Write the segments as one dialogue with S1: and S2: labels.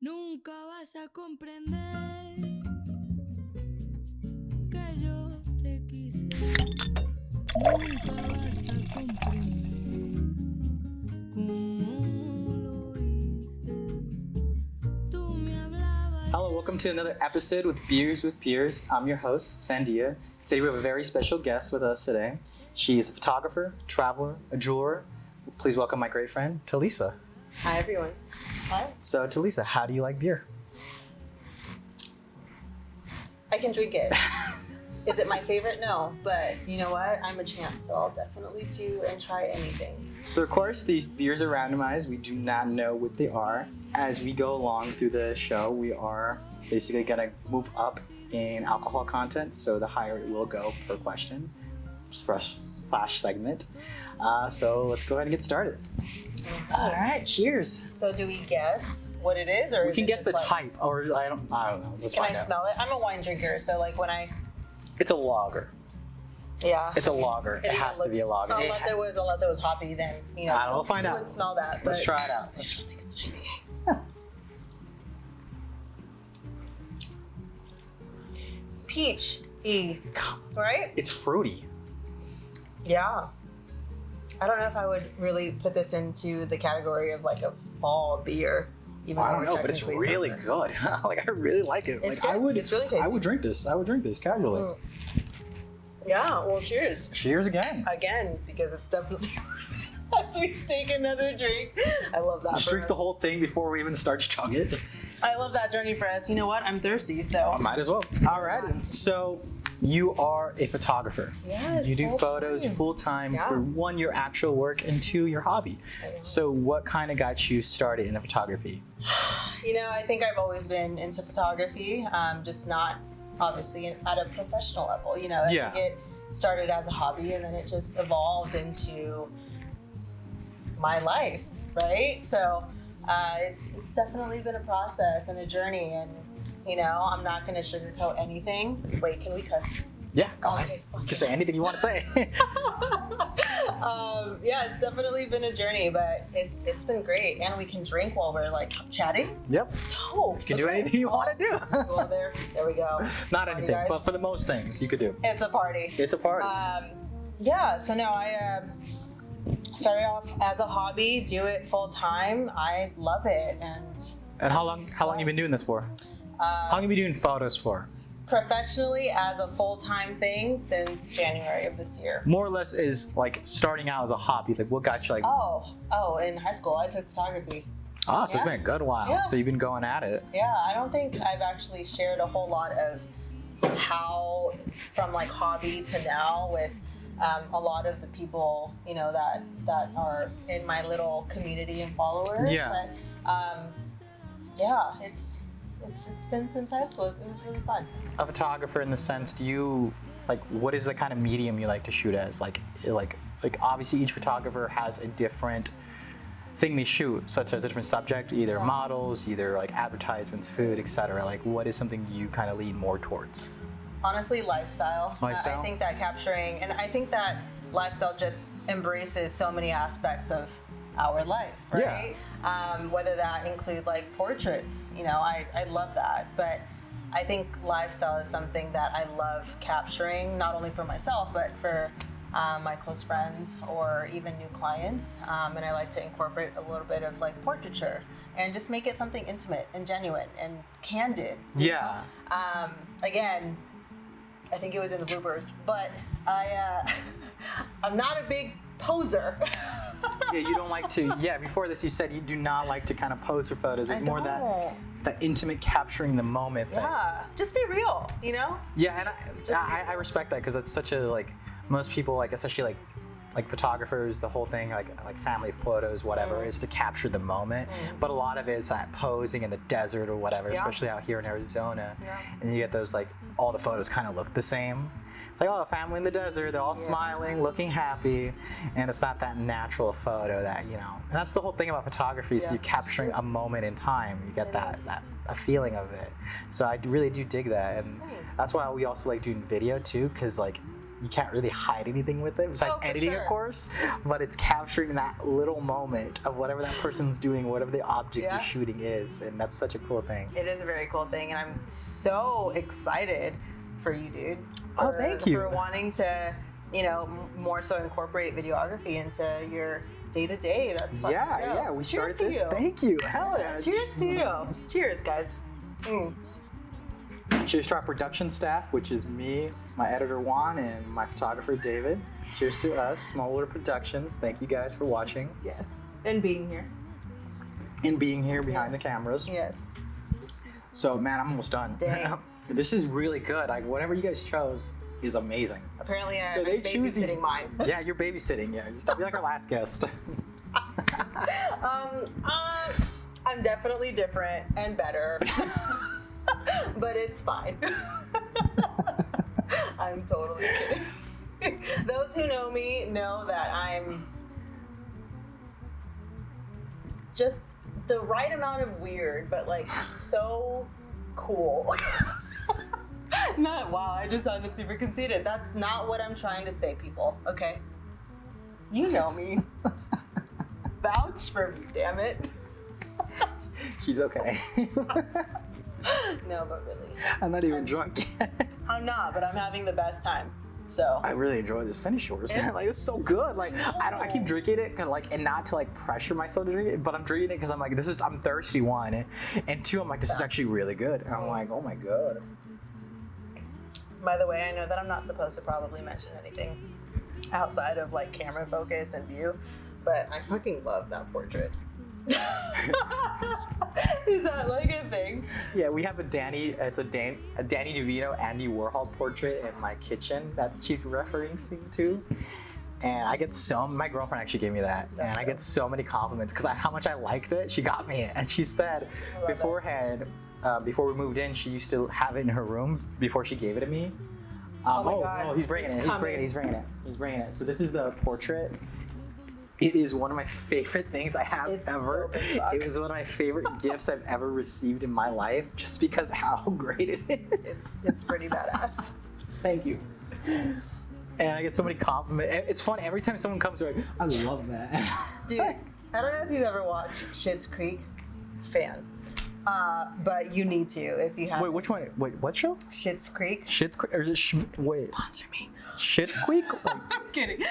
S1: Nunca vas a comprender que yo te quise. Nunca vas a comprender cómo lo hice. Tú me hablabas.
S2: Hello, welcome to another episode with Beers with Peers. I'm your host, Sandia. Today we have a very special guest with us today. She is a photographer, traveler, a jeweler. Please welcome my great friend, Talisa.
S3: Hi, everyone. Hi.
S2: So, Talisa, how do you like beer?
S3: I can drink it. Is it my favorite? No, but you know what? I'm a champ, so I'll definitely do and try anything.
S2: So, of course, these beers are randomized. We do not know what they are. As we go along through the show, we are basically going to move up in alcohol content, so the higher it will go per question slash segment. So let's go ahead and get started. All right, cheers.
S3: So do we guess what it is, or
S2: We
S3: is
S2: can
S3: it
S2: guess the
S3: just
S2: type, or I don't know. Let's
S3: Can I
S2: find out.
S3: smell it? I'm a wine drinker, so like when I,
S2: It's a lager.
S3: yeah.
S2: It's a lager. It
S3: even
S2: has to be a lager.
S3: Unless it was hoppy, then you know.
S2: I don't know, we'll find
S3: you
S2: out.
S3: would smell that.
S2: Let's
S3: but
S2: try it out.
S3: I don't think it's an IPA. It's peach-y, right?
S2: It's fruity.
S3: Yeah. I don't know if I would really put this into the category of like a fall beer. Even
S2: I
S3: though
S2: don't know, but it's
S3: technically
S2: really
S3: summer.
S2: good. Like I really like it.
S3: It's
S2: like I
S3: good.
S2: would.
S3: It's really tasty.
S2: I would drink this. I would drink this casually.
S3: Mm. Yeah. Well, cheers
S2: Cheers again.
S3: again, because it's definitely. As we take another drink, I love that.
S2: Just
S3: for
S2: drinks the
S3: us.
S2: whole thing before we even start to chug it. Just
S3: I love that journey for us. You know what? I'm thirsty, so.
S2: might as well. All right. So you are a photographer.
S3: Yes.
S2: You do
S3: full
S2: photos
S3: time.
S2: full time
S3: Yeah.
S2: for one, your actual work, and two, your hobby. So what kind of got you started in the photography?
S3: You know, I think I've always been into photography, just not obviously at a professional level. You know, I
S2: Yeah.
S3: think it started as a hobby and then it just evolved into my life, right? So it's definitely been a process and a journey, and you know, I'm not going to sugarcoat anything. Wait, can we cuss?
S2: Yeah. Go ahead.
S3: Okay.
S2: You can say anything you want to say.
S3: Yeah, it's definitely been a journey, but it's been great, and we can drink while we're like chatting.
S2: Yep.
S3: Dope.
S2: You can do anything you want to do.
S3: Well, there we go.
S2: Not
S3: Party,
S2: anything,
S3: guys.
S2: but for the most things you could do.
S3: It's a party.
S2: It's a party.
S3: Yeah, so no, I started off as a hobby, do it full time. I love it,
S2: And how long you been doing this for? How long you been doing photos for?
S3: professionally as a full-time thing since January of this year.
S2: More or less is like starting out as a hobby. Like what got you like?
S3: Oh, in high school I took photography.
S2: So it's
S3: yeah.
S2: been a good while.
S3: Yeah.
S2: So you've been going at it.
S3: Yeah, I don't think I've actually shared a whole lot of how from like hobby to now with a lot of the people, you know, that are in my little community and followers.
S2: Yeah.
S3: But yeah, it's been since high school. It was really fun.
S2: A photographer in the sense, do you like what is the kind of medium you like to shoot as? Like obviously each photographer has a different thing they shoot, such as a different subject, either models, either like advertisements, food, etc. Like what is something you kind of lean more towards?
S3: Honestly, lifestyle.
S2: Lifestyle?
S3: I think that capturing, and I think that lifestyle just embraces so many aspects of our life, right? Whether that include like portraits, you know, I love that. But I think lifestyle is something that I love capturing, not only for myself, but for my close friends or even new clients. And I like to incorporate a little bit of like portraiture and just make it something intimate and genuine and candid.
S2: Yeah.
S3: Again, I think it was in the bloopers, but I'm not a big poser.
S2: Yeah, you don't like to. Yeah, before this you said you do not like to kind of pose for photos. It's more that intimate capturing the moment thing.
S3: Yeah, just be real, you know?
S2: Yeah, and I respect that because it's such a like most people like especially like photographers, the whole thing like family photos, whatever, is to capture the moment. But a lot of it is that posing in the desert or whatever, especially out here in Arizona.
S3: Yeah.
S2: And you get those like all the photos kind of look the same. It's like, oh, a family in the desert, they're all smiling, looking happy, and it's not that natural photo that, you know. And that's the whole thing about photography is you capturing a moment in time. You get that a feeling of it. So I really do dig that, and that's why we also like doing video too, because like you can't really hide anything with it besides
S3: for
S2: editing,
S3: sure.
S2: of course. But it's capturing that little moment of whatever that person's doing, whatever the object
S3: Yeah.
S2: you're shooting is, and that's such a cool thing.
S3: It is a very cool thing, and I'm so excited for you, dude.
S2: Oh, thank you.
S3: For wanting to, more so incorporate videography into your day-to-day. That's fucking dope.
S2: Yeah, we
S3: Cheers
S2: started
S3: to
S2: this.
S3: you.
S2: Thank you. Hell yeah.
S3: Cheers to you. Cheers, guys.
S2: Cheers to our production staff, which is me, my editor Juan, and my photographer David. Cheers to us, Small Order Productions. Thank you guys for watching
S3: Yes. And being here.
S2: and being here behind
S3: Yes.
S2: the cameras.
S3: Yes.
S2: So, man, I'm almost done.
S3: Dang.
S2: This is really good. Like, whatever you guys chose is amazing.
S3: Apparently,
S2: So
S3: I'm
S2: they choose these-
S3: babysitting mine.
S2: Yeah, you're babysitting. Yeah, just don't be like our last guest.
S3: I'm definitely different and better, but it's fine. I'm totally kidding. Those who know me know that I'm just the right amount of weird, but like so cool. Not wow, I just sounded super conceited. That's not what I'm trying to say, people, okay? You know me. Vouch for me, damn it.
S2: She's okay.
S3: No, but really.
S2: I'm not even drunk yet.
S3: I'm not, but I'm having the best time. So
S2: I really enjoy this. Finish yours.
S3: It's-
S2: Like, it's so good. Like, I keep drinking it, and not to like pressure myself to drink it, but I'm drinking it because I'm like, I'm thirsty, one, and two, I'm like, this is actually really good. And I'm like, oh my god.
S3: by the way, I know that I'm not supposed to probably mention anything outside of like camera focus and view, but I fucking love that portrait. Is that like a thing?
S2: Yeah, we have a Danny DeVito, Andy Warhol portrait in my kitchen that she's referencing to. And I get my girlfriend actually gave me that. And I get so many compliments because how much I liked it. She got me it. And she said beforehand, before we moved in, she used to have it in her room before she gave it to me.
S3: Oh my God.
S2: No, he's bringing
S3: It's
S2: it.
S3: coming.
S2: He's bringing it. So this is the portrait. It is one of my favorite things I have
S3: It's
S2: ever.
S3: dope as fuck.
S2: It was one of my favorite gifts I've ever received in my life, just because how great it is.
S3: It's pretty badass.
S2: Thank you. And I get so many compliments. It's fun every time someone comes to like, I love that.
S3: Dude, I don't know if you've ever watched Schitt's Creek. Fan. But you need to if you have.
S2: Wait, which one? Wait, what show?
S3: Schitt's Creek.
S2: Schitt's Creek or is it wait?
S3: Sponsor me.
S2: Schitt's Creek? Like,
S3: I'm kidding.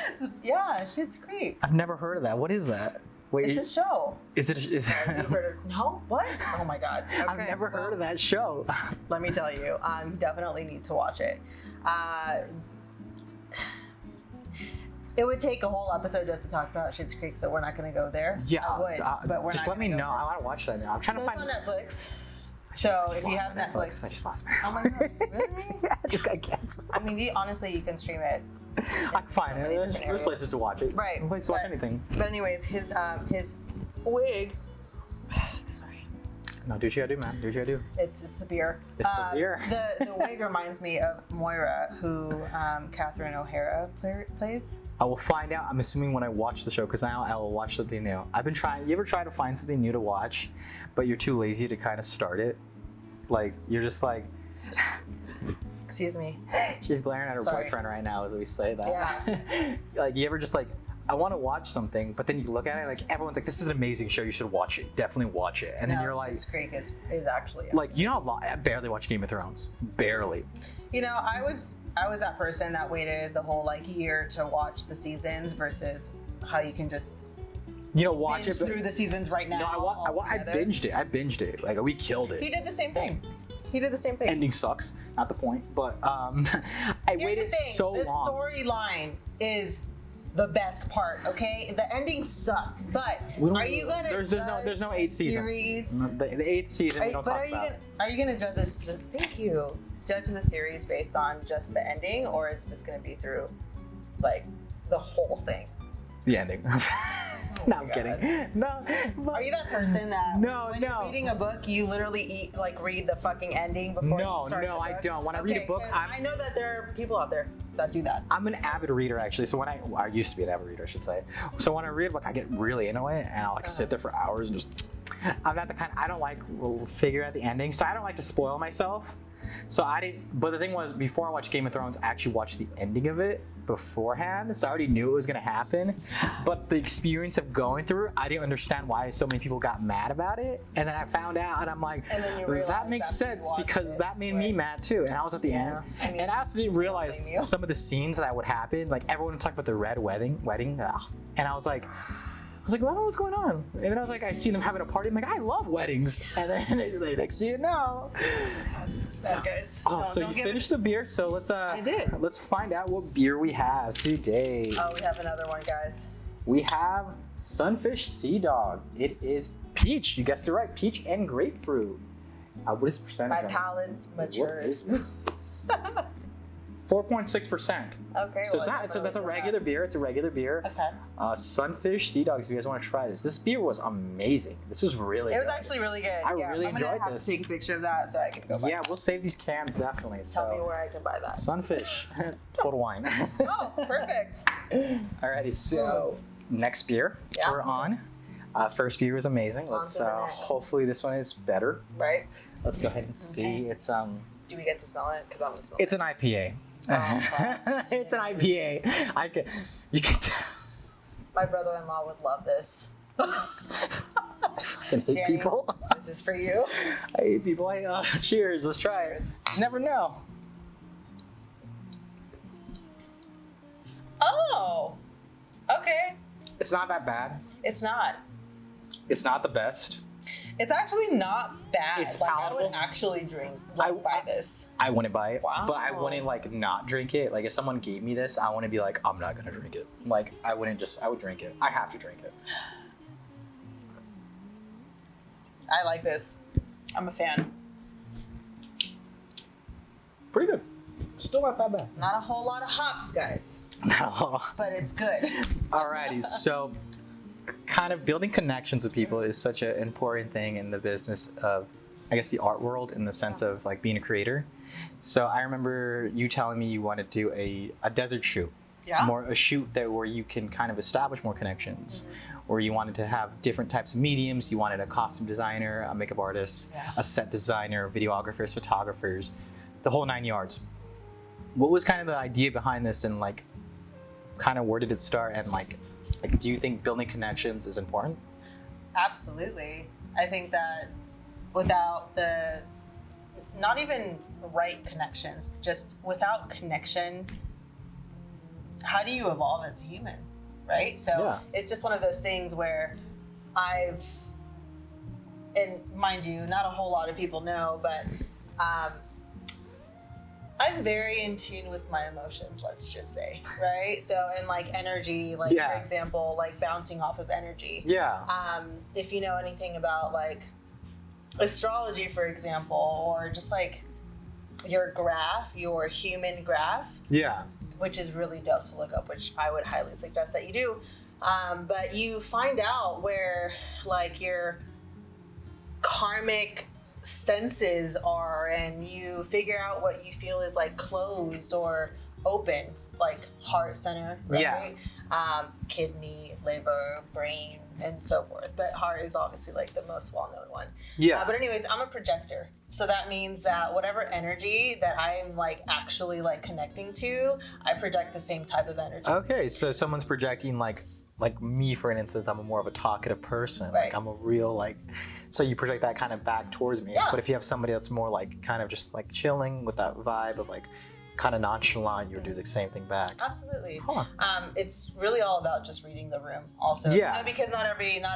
S3: Yeah, Schitt's Creek.
S2: I've never heard of that. What is that? Wait,
S3: It's a show.
S2: is it? Is
S3: As you've heard of, no? What? Oh my God. Okay,
S2: I've never heard of that show.
S3: Let me tell you, you definitely need to watch it. It would take a whole episode just to talk about Schitt's Creek, so we're not going to go there.
S2: Yeah,
S3: I would, but we're
S2: just
S3: not
S2: let me
S3: gonna
S2: know.
S3: go
S2: I want to watch that now. I'm trying
S3: there.
S2: to
S3: So
S2: find.
S3: it's on Netflix. So if you have Netflix,
S2: I just lost my.
S3: oh my God, really?
S2: Yeah, I just got canceled.
S3: I mean, honestly, you can stream it.
S2: I can find it.
S3: many
S2: There's
S3: different areas.
S2: places to watch it.
S3: Right.
S2: There's places to watch anything.
S3: But anyways, his wig. Sorry.
S2: No, do what you gotta do, man. Do what you gotta do.
S3: It's the beer.
S2: It's the beer.
S3: The wig reminds me of Moira, who Catherine O'Hara plays.
S2: I will find out. I'm assuming when I watch the show, because now I will watch something new. I've been trying. You ever try to find something new to watch, but you're too lazy to kind of start it? Like you're just like.
S3: Excuse me.
S2: She's glaring at her
S3: Sorry.
S2: boyfriend right now as we say that.
S3: Yeah.
S2: Like you ever just like, I want to watch something, but then you look at it like everyone's like, this is an amazing show. You should watch it. Definitely watch it. And then you're like,
S3: Schitt's Creek is actually
S2: like you know, I barely watch Game of Thrones. Barely.
S3: You know, I was that person that waited the whole like year to watch the seasons versus how you can just
S2: You know, watch
S3: binge
S2: it. But,
S3: through the seasons right now.
S2: no, I binged it. I binged it. Like we killed it.
S3: He did the same thing. He did the same thing.
S2: Ending sucks. Not the point. But I
S3: Here's
S2: waited
S3: the thing.
S2: so
S3: the
S2: long.
S3: storyline is the best part. Okay, the ending sucked. But are you gonna?
S2: There's no
S3: judge
S2: eighth
S3: the
S2: season.
S3: Series?
S2: The eighth season we don't talk about.
S3: Are you gonna judge this? Thank you. Judge the series based on just the ending, or is it just gonna be through, like, the whole thing?
S2: The ending.
S3: Oh
S2: No,
S3: my
S2: I'm
S3: God.
S2: kidding. No. But
S3: Are you that person that
S2: No,
S3: when
S2: no.
S3: you're reading a book, you literally read the fucking ending before you start the
S2: I
S3: book?
S2: don't. When I read a book,
S3: 'cause
S2: I'm-
S3: I know that there are people out there that do that.
S2: I'm an avid reader actually. So when I used to be an avid reader, I should say. So when I read a book, I get really into it, and I'll like sit there for hours and just. I'm not the kind. I don't like figure out the ending, so I don't like to spoil myself. So I didn't. But the thing was, before I watched Game of Thrones, I actually watched the ending of it beforehand, so I already knew it was gonna happen. But the experience of going through, I didn't understand why so many people got mad about it. And then I found out, and I'm like,
S3: And then you realized
S2: that makes
S3: after you
S2: sense
S3: watched
S2: because
S3: it,
S2: that made me mad too. And I was at the end,
S3: I mean,
S2: and I also didn't realize
S3: blame you.
S2: some of the scenes that would happen. Like everyone talked about the red wedding, and I was like, I don't know what's going on. And then I was like, I see them having a party. I'm like, I love weddings. And then next thing you know,
S3: It's bad, guys.
S2: oh, so you finished the beer. So let's
S3: did.
S2: let's find out what beer we have today.
S3: Oh, we have another one, guys.
S2: We have Sunfish Sea Dog. It is peach. You guessed it right. Peach and grapefruit. What is the percentage?
S3: My
S2: on this?
S3: palate's mature.
S2: What is this? It's 4.6%.
S3: Okay.
S2: So it's not. That's a regular beer. It's a regular beer.
S3: Okay.
S2: Sunfish Sea Dogs. If you guys want to try this, this beer was amazing. This was really.
S3: It was
S2: good.
S3: actually really good.
S2: I really
S3: I'm
S2: enjoyed
S3: gonna have
S2: this.
S3: to take a picture of that so I can go buy
S2: Yeah,
S3: it.
S2: we'll save these cans definitely.
S3: Tell me
S2: So
S3: where I can buy that.
S2: Sunfish, Total Wine.
S3: Oh, perfect.
S2: Alrighty, so next beer
S3: Yeah.
S2: we're on. First beer was amazing. Let's
S3: to the next.
S2: hopefully this one is better.
S3: Right?
S2: Let's go ahead and see.
S3: Okay.
S2: It's
S3: Do we get to smell it? Because I'm gonna smell
S2: It's an IPA.
S3: fine.
S2: It's an IPA. You can tell.
S3: My brother-in-law would love this.
S2: I fucking hate
S3: Daniel,
S2: people.
S3: This is for you.
S2: I hate people. Cheers. Let's try it. You never know.
S3: Oh. Okay.
S2: It's not that bad.
S3: It's not.
S2: It's not the best.
S3: It's actually not bad.
S2: It's
S3: I
S2: palatable.
S3: would actually drink
S2: I-
S3: buy this.
S2: I wouldn't buy it,
S3: Wow.
S2: but I wouldn't like not drink it. Like if someone gave me this, I wouldn't be like, I'm not gonna drink it. Like I would drink it. I have to drink it.
S3: I like this. I'm a fan.
S2: Pretty good. Still not that bad.
S3: Not a whole lot of hops, guys, but it's good.
S2: Alrighty, so kind of building connections with people is such an important thing in the business of, I guess, the art world in the sense of like being a creator. So I remember you telling me you want to do a desert shoot.
S3: Yeah.
S2: More a shoot that where you can kind of establish more connections. Or you wanted to have different types of mediums. You wanted a costume designer, a makeup artist,
S3: Yeah.
S2: a set designer, videographers, photographers, the whole 9 yards. What was kind of the idea behind this, and like, kind of where did it start? And like, do you think building connections is important?
S3: Absolutely. I think that without the, not even right connections, just without connection, how do you evolve as a human, right? So
S2: Yeah.
S3: it's just one of those things where and mind you, not a whole lot of people know, but I'm very in tune with my emotions, let's just say, right? So, and like energy, like
S2: Yeah.
S3: for example, like bouncing off of energy.
S2: Yeah.
S3: If you know anything about like astrology, for example, or just like your graph, your human graph,
S2: Yeah.
S3: which is really dope to look up, which I would highly suggest that you do. But you find out where like your karmic senses are, and you figure out what you feel is like closed or open, like heart center, right?
S2: Yeah.
S3: Kidney, liver, brain, and so forth. But heart is obviously like the most well-known one.
S2: Yeah.
S3: But anyways, I'm a projector. So that means that whatever energy that I'm like actually like connecting to, I project the same type of energy.
S2: Okay, so someone's projecting like me, for instance. I'm more of a talkative person.
S3: Right.
S2: Like I'm a real like. So you project that kind of back towards me.
S3: Yeah.
S2: But if you have somebody that's more like kind of just like chilling with that vibe of like kind of nonchalant, you would do the same thing back.
S3: Absolutely.
S2: Huh.
S3: It's really all about just reading the room also.
S2: Yeah.
S3: You know, because not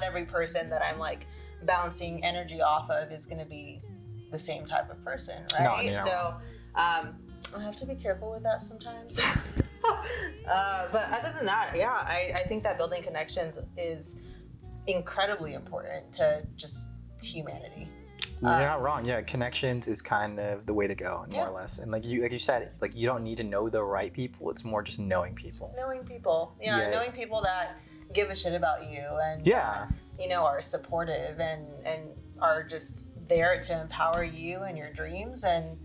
S3: every person that I'm like bouncing energy off of is going to be the same type of person, right?
S2: No, you're not
S3: So I have to be careful with that sometimes. But other than that, yeah, I think that building connections is incredibly important to just humanity.
S2: You're not wrong. Yeah, connections is kind of the way to go, more
S3: Yeah.
S2: or less. And like you said, like you don't need to know the right people. It's more just knowing people.
S3: Knowing people, knowing people that give a shit about you and
S2: Yeah.
S3: are supportive and are just there to empower you and your dreams and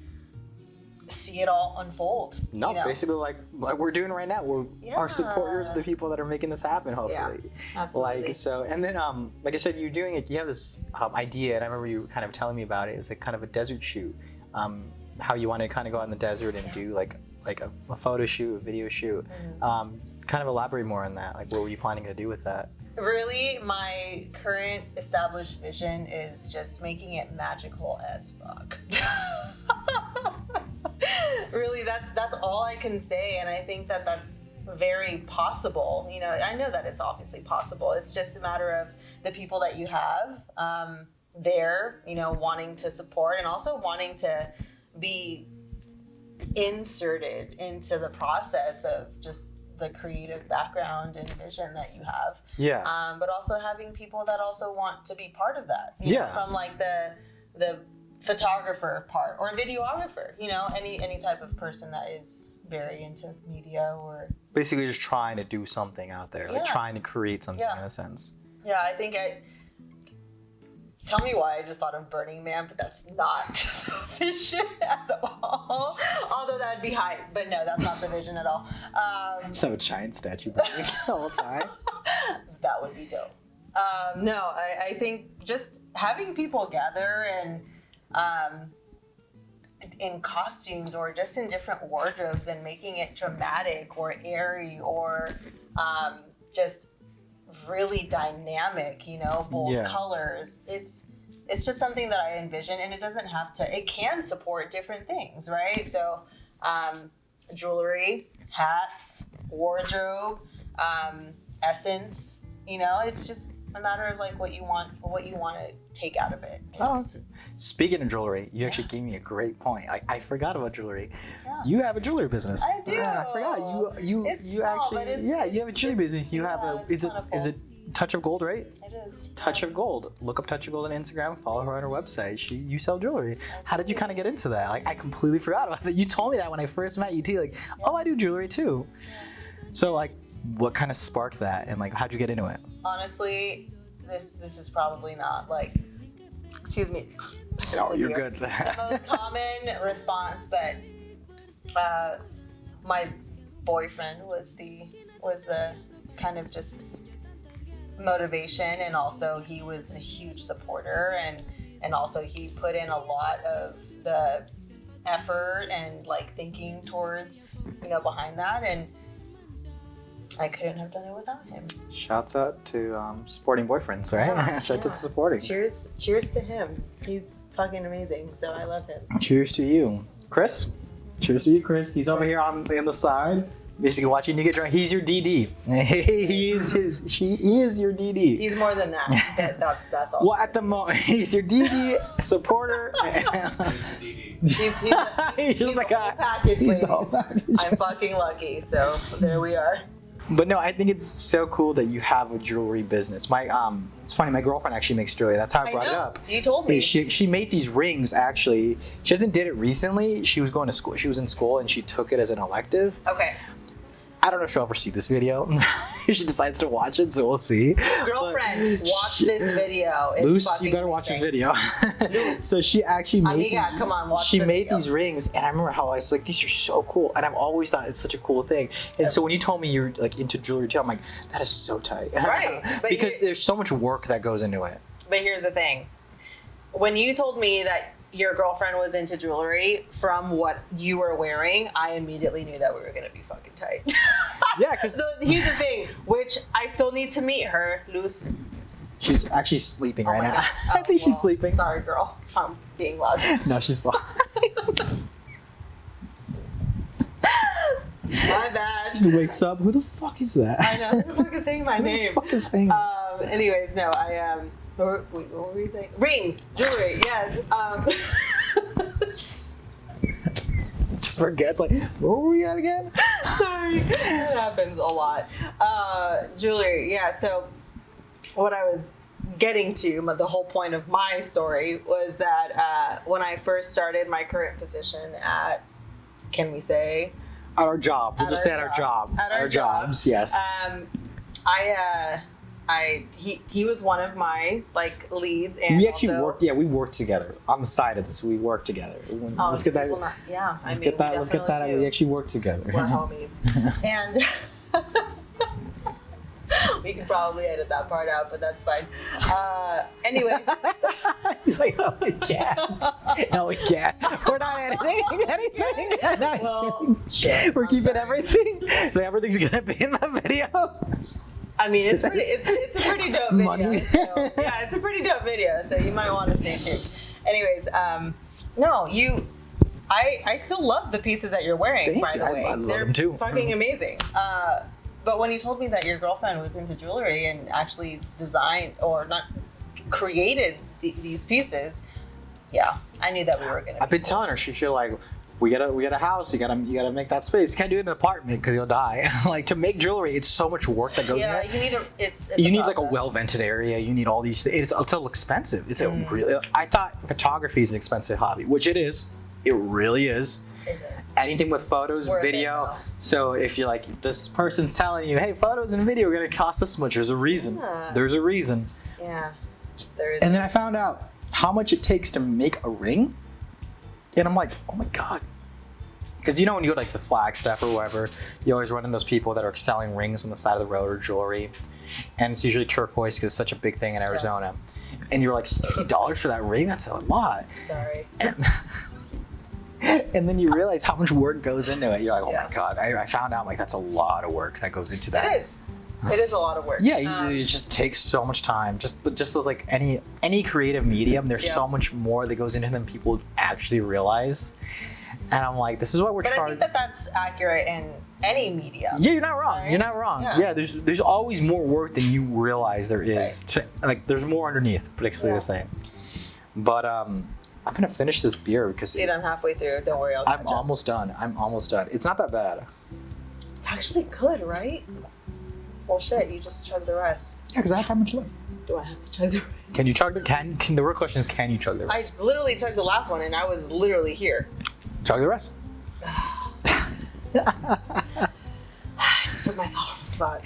S3: see it all unfold.
S2: No,
S3: you know?
S2: basically like we're doing right now. We're our supporters, the people that are making this happen. Hopefully,
S3: absolutely.
S2: Like so, and then like I said, you're doing it. You have this idea, and I remember you kind of telling me about it. It's like kind of a desert shoot. how you wanted to kind of go out in the desert and do like a photo shoot, a video shoot. Kind of elaborate more on that. Like, what were you planning to do with that?
S3: Really, my current established vision is just making it magical as fuck. Really, that's all I can say, and I think that that's very possible. You know, I know that it's obviously possible. It's just a matter of the people that you have there, you know, wanting to support and also wanting to be inserted into the process of just the creative background and vision that you have.
S2: Yeah.
S3: But also having people that also want to be part of that. You know, from like the photographer part or videographer, you know, any type of person that is very into media or
S2: basically just trying to do something out there, like trying to create something in a sense.
S3: Yeah, I think tell me why I just thought of Burning Man, but that's not the vision at all. Although that'd be hype, but no, that's not the vision at all.
S2: Just have a giant statue burning the whole time.
S3: That would be dope. No, I think just having people gather and in costumes or just in different wardrobes and making it dramatic or airy or just really dynamic, you know, bold colors. It's just something that I envision, and it doesn't have to, it can support different things, right? So jewelry, hats, wardrobe, essence, you know, it's just a matter of like what you want to take out of it.
S2: Speaking of jewelry, you actually gave me a great point. I forgot about jewelry. You have a jewelry business.
S3: I do.
S2: I forgot. You
S3: small,
S2: actually
S3: but it's,
S2: you have a jewelry business. You have a is it Touch of Gold, right?
S3: It is.
S2: Touch of Gold. Look up Touch of Gold on Instagram. Follow her on her website. You sell jewelry. How did you kind of get into that? Like, I completely forgot about that. You told me that when I first met you too. Like, oh, I do jewelry too. So like, what kind of sparked that, and like, how'd you get into it?
S3: Honestly, this is probably not like, excuse me.
S2: No, you're good.
S3: The most common response, but my boyfriend was the kind of just motivation, and also he was a huge supporter, and also he put in a lot of the effort and like thinking towards, you know, behind that, and I couldn't have done it without him.
S2: Shouts out to supporting boyfriends, right?
S3: Yeah,
S2: Shout out to supporting.
S3: Cheers to him. He's fucking amazing, so I love him.
S2: Cheers to you, Chris. Cheers to you, Chris. He's over here on the side, basically watching you get drunk. He's your DD. He is your DD.
S3: He's more than that. That's all.
S2: Well, at the moment, he's your DD supporter. He's the guy.
S3: Package,
S2: he's the whole package.
S3: I'm fucking lucky, so there we are.
S2: But no, I think it's so cool that you have a jewelry business. It's funny. My girlfriend actually makes jewelry. That's how I brought it up.
S3: You told me.
S2: She made these rings. Actually, she hasn't did it recently. She was going to school. She was in school and she took it as an elective.
S3: Okay.
S2: I don't know if she'll ever see this video. She decides to watch it, so we'll see.
S3: Girlfriend, watch this video. It's
S2: Luce, you better watch this video. So she actually made these rings, and I remember how I was like, these are so cool, and I've always thought it's such a cool thing. And so when you told me you're like into jewelry too, I'm like, that is so tight.
S3: Right.
S2: Because there's so much work that goes into it.
S3: But here's the thing. When you told me that your girlfriend was into jewelry from what you were wearing, I immediately knew that we were going to be fucking tight.
S2: Yeah, because...
S3: So here's the thing, which I still need to meet her, Luce.
S2: She's actually sleeping right now.
S3: Oh,
S2: I think she's sleeping.
S3: Sorry, girl, if I'm being loud.
S2: No, she's fine.
S3: My bad.
S2: She wakes up. Who the fuck is that?
S3: I know. Who the fuck is saying my name?
S2: Who the fuck is saying that?
S3: Anyways, no, what were we saying? Rings, jewelry, yes.
S2: Just forgets, like, where were we at again?
S3: Sorry, it happens a lot. Jewelry, yeah, so what I was getting to, the whole point of my story was that when I first started my current position at, can we say?
S2: At our job. We'll just say at our job.
S3: At our
S2: jobs, yes.
S3: He was one of my like leads, and
S2: we actually worked. Yeah, we worked together on the side of this. We worked together. Let's get that.
S3: Let's
S2: get that out. We actually worked together.
S3: We're homies. And We could probably edit that part out, but that's fine. Anyways.
S2: He's like, no, we can't. No, we can't. We're not editing anything. No,
S3: Well, shit,
S2: we're
S3: I'm
S2: keeping
S3: sorry.
S2: everything. So everything's gonna be in the video.
S3: I mean, it's a pretty dope video.
S2: Money.
S3: So, yeah, it's a pretty dope video. So you might want to stay tuned. Anyways, no, I still love the pieces that you're wearing.
S2: Thank
S3: by
S2: you.
S3: the way,
S2: I love
S3: they're
S2: them too.
S3: fucking amazing. But when you told me that your girlfriend was into jewelry and actually designed or not created these pieces, yeah, I knew that we were gonna.
S2: I've been telling her, she's like, we got a house. You gotta make that space. You can't do it in an apartment because you'll die. Like to make jewelry, it's so much work that goes in it.
S3: You need it's
S2: You
S3: a
S2: need like a
S3: process.
S2: well vented area. You need all these things. It's all expensive. It's a really. I thought photography is an expensive hobby, which it is. It really is.
S3: It is.
S2: Anything with photos,
S3: It's worth it,
S2: video.
S3: though.
S2: So if you're like, this person's telling you, hey, photos and video are gonna cost this much. There's a reason.
S3: Yeah.
S2: There's a reason.
S3: Yeah, there is.
S2: And then I found out how much it takes to make a ring, and I'm like, oh my god. Because you know when you go to like the Flagstaff or wherever, you always run into those people that are selling rings on the side of the road or jewelry, and it's usually turquoise because it's such a big thing in Arizona. And you're like, $60 for that ring? That's a lot.
S3: Sorry.
S2: And then you realize how much work goes into it. You're like, oh
S3: Yeah.
S2: my god! I found out like that's a lot of work that goes into that.
S3: It is. It is a lot of work.
S2: Yeah, it just takes so much time. Just as like any creative medium, there's
S3: Yeah.
S2: so much more that goes into than people actually realize. And I'm like, this is what we're
S3: But I
S2: charging.
S3: think that that's accurate in any medium.
S2: Yeah, you're not wrong.
S3: Right?
S2: You're not wrong.
S3: Yeah.
S2: Yeah, there's always more work than you realize there is. To, like, there's more underneath, basically
S3: Yeah.
S2: to say. But I'm gonna finish this beer because
S3: See, I'm halfway through. Don't worry, I'll
S2: I'm
S3: catch up.
S2: almost done. I'm almost done. It's not that bad.
S3: It's actually good, right? Well, shit, you just chug the rest.
S2: Yeah, because I have that much left.
S3: Do I have to chug the rest?
S2: Can you chug the the real question is, can you chug the
S3: I
S2: rest?
S3: literally chugged the last one, and I was literally here.
S2: Chug the rest.
S3: I just put myself on the spot.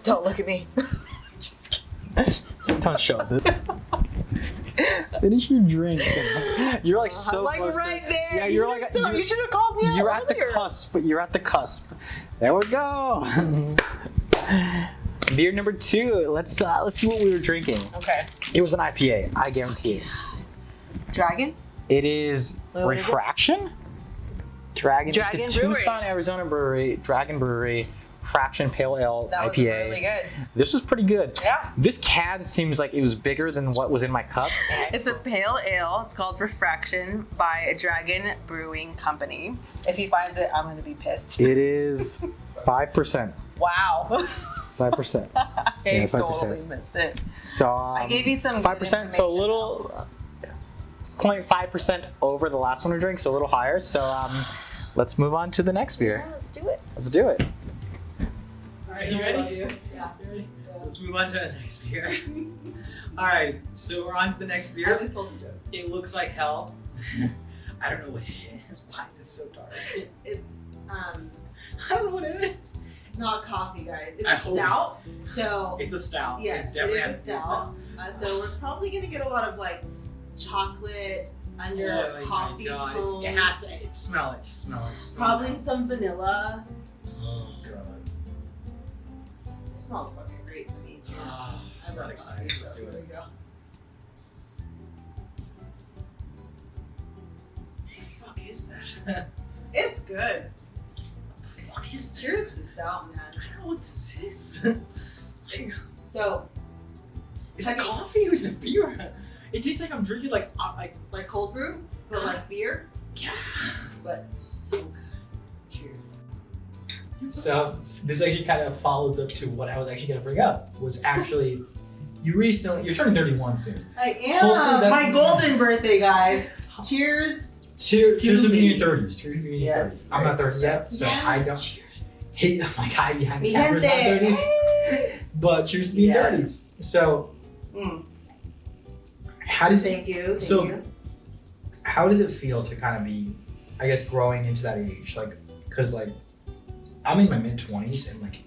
S3: Don't look at me. Just kidding.
S2: Don't show this. Finish your drink. You're like so
S3: I'm like
S2: close
S3: right
S2: to,
S3: there.
S2: Yeah, you're like
S3: you should have called me out
S2: you're at the
S3: earlier.
S2: cusp. You're at the cusp. There we go. Beer number 2. Let's see what we were drinking.
S3: Okay.
S2: It was an IPA. I guarantee it.
S3: Dragon?
S2: It is
S3: What is it?
S2: Refraction. Dragon.
S3: Dragon
S2: It's a
S3: Brewery.
S2: Tucson, Arizona brewery. Dragon Brewery. Fraction Pale Ale
S3: That was
S2: IPA.
S3: really good.
S2: This was pretty good.
S3: Yeah.
S2: This can seems like it was bigger than what was in my cup.
S3: It's a pale ale. It's called Refraction by Dragon Brewing Company. If he finds it, I'm going to be pissed.
S2: It is 5%.
S3: Wow.
S2: 5%.
S3: I
S2: Yeah, it's 5%.
S3: totally missed it.
S2: So
S3: I gave you some good
S2: 5%. So a
S3: information.
S2: little 0.5% over the last one we drank, so a little higher. So let's move on to the next beer.
S3: Yeah, let's do it.
S2: Let's do it.
S4: All right, you ready? Yeah. You ready? Let's move on to the next beer. All right, so we're on to the next beer. It looks like hell. I don't know what it is. Why is it so dark?
S5: It's
S4: I don't know what it is.
S5: it's not coffee, guys. It's
S4: I
S5: a
S4: hope-
S5: stout. So
S4: It's a stout.
S5: yes,
S4: It's definitely
S5: it
S4: has
S5: is
S4: to
S5: a
S4: be
S5: stout. So we're probably gonna get a lot of like chocolate under
S4: Oh my
S5: coffee
S4: God.
S5: tones.
S4: It has to. Smell it. Just smell it. Smell
S5: Probably
S4: it.
S5: some vanilla.
S4: Oh God.
S5: It smells fucking great to me. Cheers.
S4: Oh,
S5: I
S4: I'm
S5: love
S4: not excited.
S5: coffee,
S4: Let's
S5: so
S4: do it.
S5: here we go.
S4: What the fuck is that?
S5: It's good.
S4: What the fuck is this?
S5: Cheers to stout, man.
S4: I don't know what this is. Like,
S5: So
S4: is it coffee or is it beer? It tastes like I'm drinking like
S5: like cold brew, but like beer,
S4: yeah.
S5: but so good. Cheers.
S4: So this actually kind of follows up to what I was actually going to bring up. Was actually you're turning 31 soon.
S5: I
S4: Hopefully
S5: am
S4: that's-
S5: my golden birthday, guys. Cheers.
S4: Cheers to
S5: me.
S4: being in your 30s. Cheers to being in your
S5: Yes.
S4: 30s. I'm not 30 yet, so I don't
S5: Cheers.
S4: hate my guy behind the
S5: Mi
S4: camera's not
S5: gente.
S4: 30s.
S5: Hey.
S4: But cheers to being
S5: Yes.
S4: 30s. So
S5: Mm.
S4: how does
S5: Thank you. Thank
S4: So-
S5: you.
S4: how does it feel to kind of be, I guess, growing into that age? Like, cause like I'm in my mid 20s and like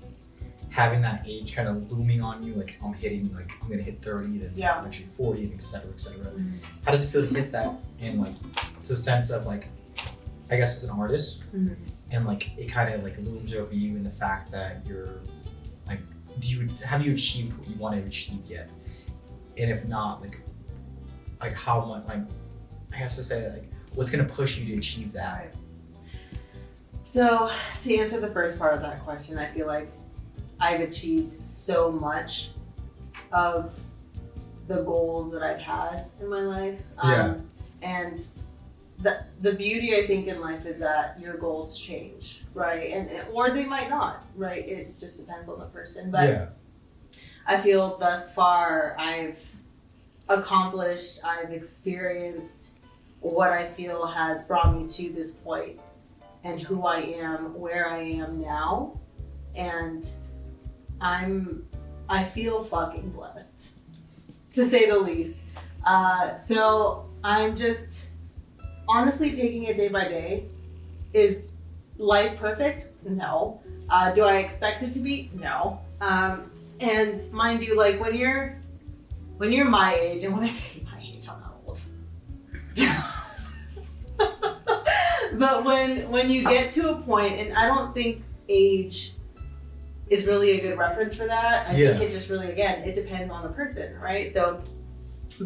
S4: having that age kind of looming on you, like I'm gonna hit 30, then
S5: Yeah.
S4: eventually 40, and et cetera, et cetera.
S5: Mhm.
S4: How does it feel to hit that? And like, it's a sense of like, I guess as an artist,
S5: Mhm.
S4: and like it kind of like looms over you in the fact that you're like have you achieved what you want to achieve yet? And if not, like how much, like I guess to say, like what's gonna push you to achieve that?
S5: So to answer the first part of that question, I feel like I've achieved so much of the goals that I've had in my life. And the beauty I think in life is that your goals change, right? And or they might not, right? It just depends on the person. But I feel thus far I've accomplished, I've experienced what I feel has brought me to this point and who I am, where I am now. And I feel fucking blessed, to say the least. So I'm just honestly taking it day by day. Is life perfect? No. Do I expect it to be? No. And mind you, like when you're my age, and when I say my age, I'm not old. But when you get to a point, and I don't think age is really a good reference for that. I think it just really, again, it depends on the person, right? So,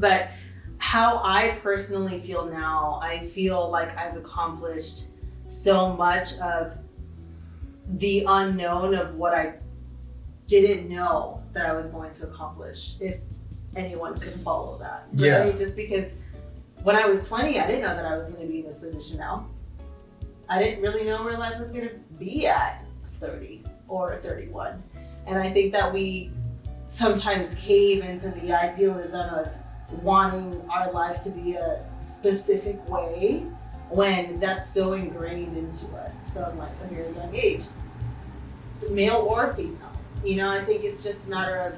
S5: but how I personally feel now, I feel like I've accomplished so much of the unknown of what I didn't know that I was going to accomplish, if anyone could follow that. Right? Just because when I was 20, I didn't know that I was going to be in this position now. I didn't really know where life was going to be at 30 or 31. And I think that we sometimes cave into the idealism of wanting our life to be a specific way when that's so ingrained into us from like a very young age, male or female. You know, I think it's just a matter of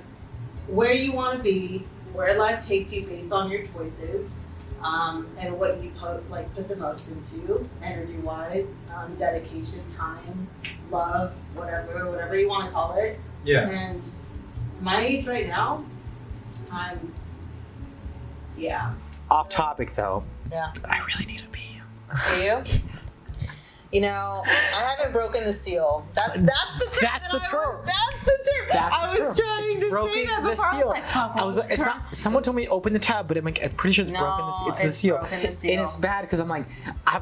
S5: where you want to be, where life takes you based on your choices, and what you put the most into, energy-wise, dedication, time, love, whatever you want to call it.
S4: Yeah.
S5: And my age right now,
S2: Off topic though.
S3: Yeah.
S2: I really need a pee.
S3: Do you? You know, I haven't broken the seal. That's the term.
S2: That's the term.
S3: That's the term. I was trying to say that before. I was like,
S2: I was like, it's not. Someone told me to open the tab, but I'm pretty sure it's broken. It's the seal.
S3: Broken the seal.
S2: And it's bad because I'm like, I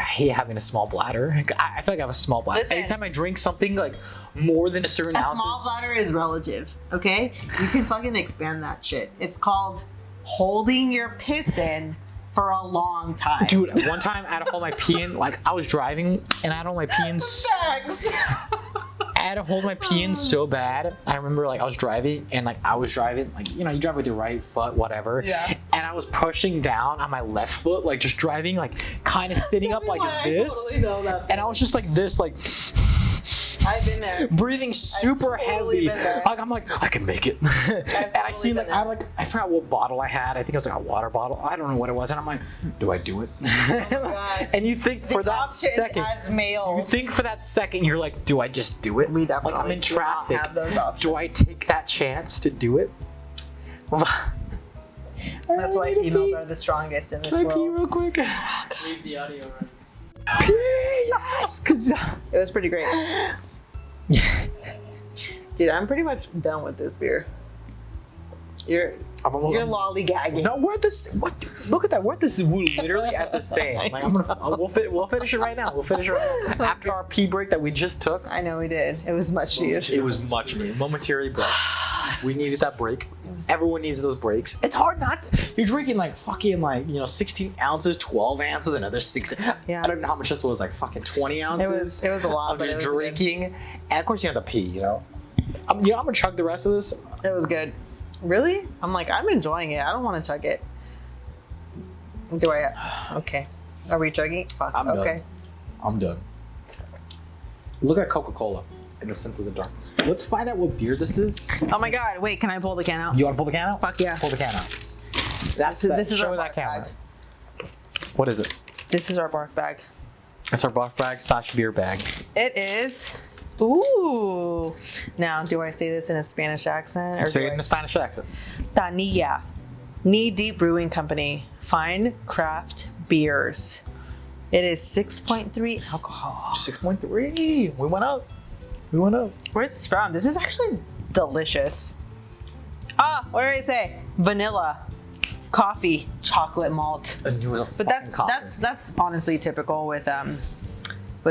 S2: hate having a small bladder. I feel like I have a small bladder.
S3: Listen,
S2: anytime I drink something like more than a certain ounces.
S3: A small bladder is relative, okay? You can fucking expand that shit. It's called holding your piss in for a long time.
S2: Dude, one time I had to hold my pee in, like I was driving and I had to hold my pee in. I had to hold my pee in so bad. I remember like I was driving and like I was driving, like, you know, you drive with your right foot, whatever.
S3: Yeah.
S2: And I was pushing down on my left foot, like just driving, like kind of sitting up like this.
S3: I totally know that.
S2: And I was just like this, like
S3: I've been there.
S2: breathing super
S3: totally
S2: heavy.
S3: been there.
S2: Like I'm like, I can make it. And I seen like I forgot what bottle I had. I think it was like a water bottle. I don't know what it was. And I'm like, do I do it?
S3: God.
S2: And you think for that
S3: options
S2: second,
S3: as males.
S2: you think for that second, you're like, do I just do it?
S3: We definitely
S2: like I'm in
S3: do not
S2: traffic.
S3: have those options.
S2: Do I take that chance to do it?
S3: That's why females are the strongest in this
S2: Can I pee
S3: world.
S2: real quick?
S4: Leave the audio running.
S2: Yes, because
S3: It was pretty great. Dude, I'm pretty much done with this beer. You're lollygagging.
S2: No, we're at this. What? Look at that. We're at this. We're literally at the same. Like we'll finish it right now. We'll finish it right now. After our pee break that we just took.
S3: I know we did. It was much needed.
S2: It was much needed. Momentary break. We needed that break. Everyone needs those breaks. It's hard not to. You're drinking like fucking like, you know, 16 ounces, 12 ounces, another 16.
S3: Yeah.
S2: I don't know how much this was, like fucking 20 ounces.
S3: It was a lot,
S2: of
S3: but
S2: just
S3: it was
S2: drinking. And of course you have to pee, you know. I'm gonna chug the rest of this.
S3: It was good. Really? I'm like, I'm enjoying it. I don't want to chug it. Do I? Okay. Are we chugging? Fuck.
S2: I'm done.
S3: Okay.
S2: I'm done. Look at Coca-Cola in the center of the darkness. Let's find out what beer this is.
S3: Oh my God! Wait, can I pull the can out?
S2: You want to pull the can out?
S3: Fuck yeah.
S2: Pull the can out.
S3: This is
S2: show
S3: our
S2: that
S3: bark
S2: camera.
S3: bag.
S2: What is it?
S3: This is our bark bag.
S2: It's our bark bag / beer bag.
S3: It is. Ooh. Now, do I say this in a Spanish accent? Or
S2: Say
S3: do
S2: it in a Spanish accent.
S3: Tanilla. Knee Deep Brewing Company. Fine craft beers. It is 6.3 alcohol.
S2: 6.3. We went up. We went up.
S3: Where's this from? This is actually delicious. What did I say? Vanilla, coffee, chocolate malt.
S2: I knew it was a
S3: But
S2: fucking coffee.
S3: that's honestly typical with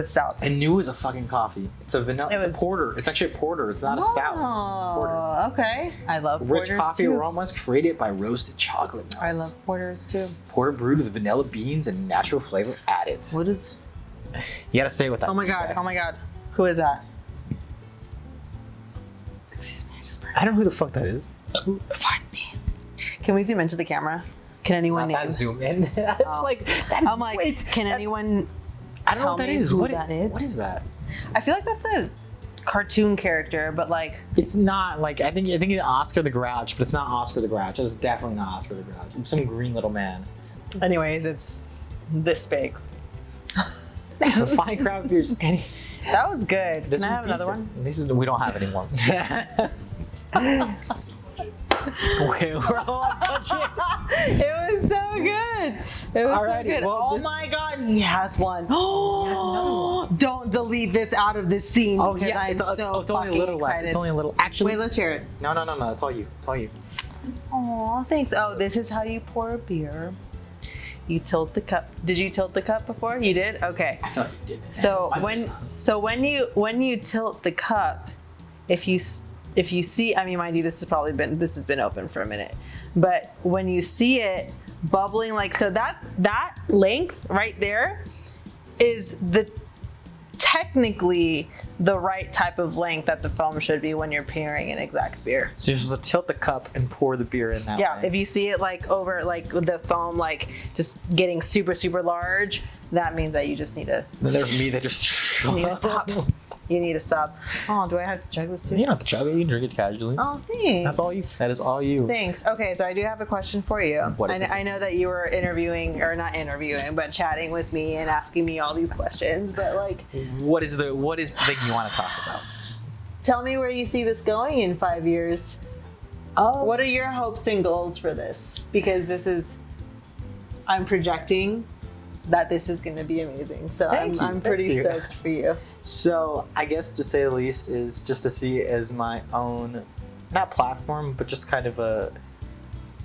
S3: stouts.
S2: I knew it was a fucking coffee. It's a vanilla. It's a porter. It's actually a porter. It's not a stout. It's a porter.
S3: Oh, okay. I love
S2: Rich
S3: porters
S2: coffee
S3: too.
S2: aromas created by roasted chocolate melts.
S3: I love porters too.
S2: Porter brewed with vanilla beans and natural flavor added.
S3: What is?
S2: You gotta say with that.
S3: Oh my god! Oh my god! Who is that? Excuse me, I just burned.
S2: I don't know who the fuck that is.
S3: Pardon me. Can we zoom into the camera? Can anyone
S2: Not
S3: name?
S2: that zoom in. It's like that is,
S3: I'm like,
S2: wait,
S3: can anyone?
S2: I don't know what that is.
S3: Who that is?
S2: What is that?
S3: I feel like that's a cartoon character, but like
S2: It's not like I think it's Oscar the Grouch, but it's not Oscar the Grouch. It's definitely not Oscar the Grouch. It's some green little man.
S3: anyways, it's this big.
S2: The fine craft beers.
S3: That was good.
S2: This
S3: Can I
S2: was
S3: have another
S2: decent.
S3: one?
S2: This is we don't have any more. We're all touching.
S3: It was so good. It was
S2: Alrighty,
S3: so good.
S2: well,
S3: Oh
S2: this-
S3: my god, he has one. Oh, don't delete this out of this scene because I'm
S2: it's
S3: so
S2: it's only a
S3: fucking
S2: little left.
S3: excited.
S2: It's only a little. Actually,
S3: Wait, let's hear it.
S2: no. It's all you. It's all you.
S3: Aw, thanks. Oh, this is how you pour a beer. You tilt the cup. Did you tilt the cup before? You did? Okay.
S2: I thought you did.
S3: So when you tilt the cup, if you see, I mean, mind you, this has been open for a minute, but when you see it bubbling like so, that length right there is technically the right type of length that the foam should be when you're pouring an exact beer.
S2: So you're supposed to tilt the cup and pour the beer in that
S3: Yeah,
S2: way.
S3: if you see it like over like the foam like just getting super super large, that means that you just need to
S2: There's me that just.
S3: you need to stop. You need to stop. Oh, do I have to chug this too?
S2: You don't have to chug it. You can drink it casually.
S3: Oh, thanks.
S2: That's all you. That is all you.
S3: Thanks. Okay, so I do have a question for you.
S2: What is it?
S3: I know that you were interviewing, or not interviewing, but chatting with me and asking me all these questions. But like,
S2: What is the thing you want to talk about?
S3: tell me where you see this going in 5 years. What are your hopes and goals for this? Because I'm projecting that this is going to be amazing. So I'm pretty
S2: Thank you.
S3: stoked for you.
S2: So I guess to say the least is just to see it as my own, not platform, but just kind of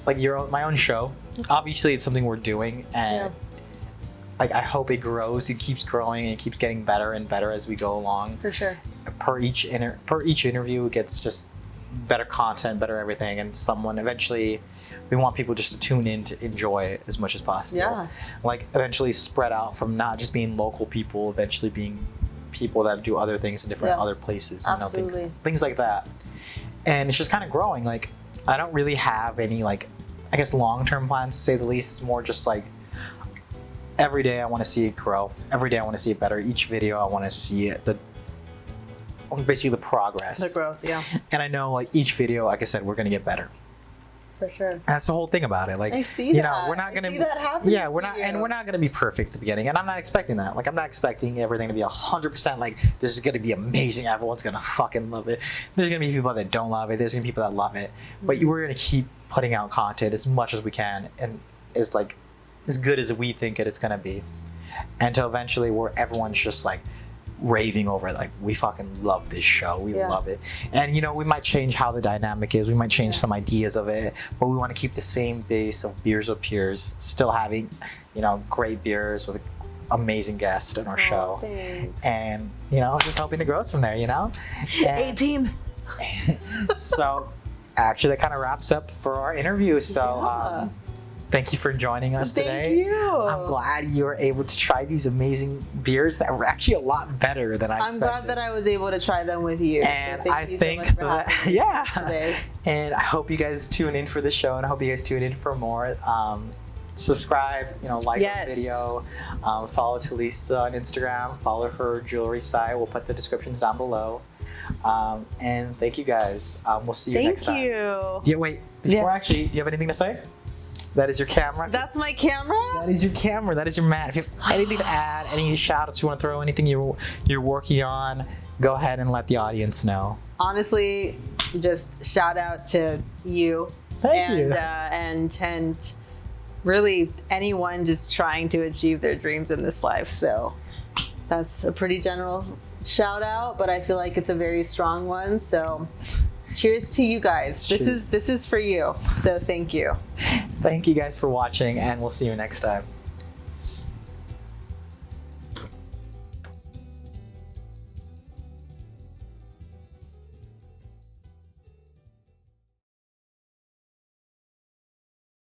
S2: my own show. Obviously, it's something we're doing, and like I hope it grows. It keeps growing and it keeps getting better and better as we go along.
S3: For sure.
S2: Per each interview, it gets just better content, better everything, and someone eventually. We want people just to tune in to enjoy as much as possible.
S3: Yeah.
S2: Like eventually spread out from not just being local people, eventually being people that do other things in different other places.
S3: Absolutely.
S2: Things like that. And it's just kind of growing. Like I don't really have any like, I guess long-term plans to say the least. It's more just like every day I want to see it grow. Every day I want to see it better. Each video I want to see it, basically the progress.
S3: The growth, yeah.
S2: And I know like each video, like I said, we're going to get better.
S3: For sure.
S2: That's the whole thing about it. Like,
S3: I see
S2: you
S3: that.
S2: know, we're not gonna.
S3: I see that happening
S2: Yeah, we're
S3: for
S2: not,
S3: you.
S2: and we're not gonna be perfect at the beginning. And I'm not expecting that. Like, I'm not expecting everything to be 100%. Like, this is gonna be amazing. Everyone's gonna fucking love it. There's gonna be people that don't love it. There's gonna be people that love it. But we're gonna keep putting out content as much as we can, and is like as good as we think it's gonna be, until eventually where everyone's just like raving over it. Like, we fucking love this show. We love it. And you know, we might change how the dynamic is. We might change some ideas of it, but we want to keep the same base of Beers with Peers, still having, you know, great beers with amazing guests in our show.
S3: Thanks.
S2: And you know, just hoping it grows from there, you know. And
S3: A-team.
S2: so actually that kind of wraps up for our interview. So thank you for joining us today.
S3: Thank you.
S2: I'm glad you were able to try these amazing beers that were actually a lot better than I
S3: I'm
S2: expected.
S3: glad that I was able to try them with you.
S2: And
S3: so thank
S2: I
S3: you
S2: think
S3: so much for
S2: that,
S3: having me
S2: yeah.
S3: today.
S2: And I hope you guys tune in for the show, and I hope you guys tune in for more. Subscribe, you know, like our video, follow Talisa on Instagram, follow her jewelry site. We'll put the descriptions down below. And thank you guys. We'll see you next time.
S3: Thank you.
S2: Wait, before actually, do you have anything to say? That is your camera.
S3: That's my camera?
S2: That is your camera. That is your man. If you have anything to add, any shout outs you want to throw, anything you're working on, go ahead and let the audience know.
S3: Honestly, just shout out to you.
S2: Thank you.
S3: And really anyone just trying to achieve their dreams in this life. So that's a pretty general shout out, but I feel like it's a very strong one. So Cheers to you guys.
S2: Cheers.
S3: This is for you. So thank you.
S2: Thank you guys for watching, and we'll see you next time.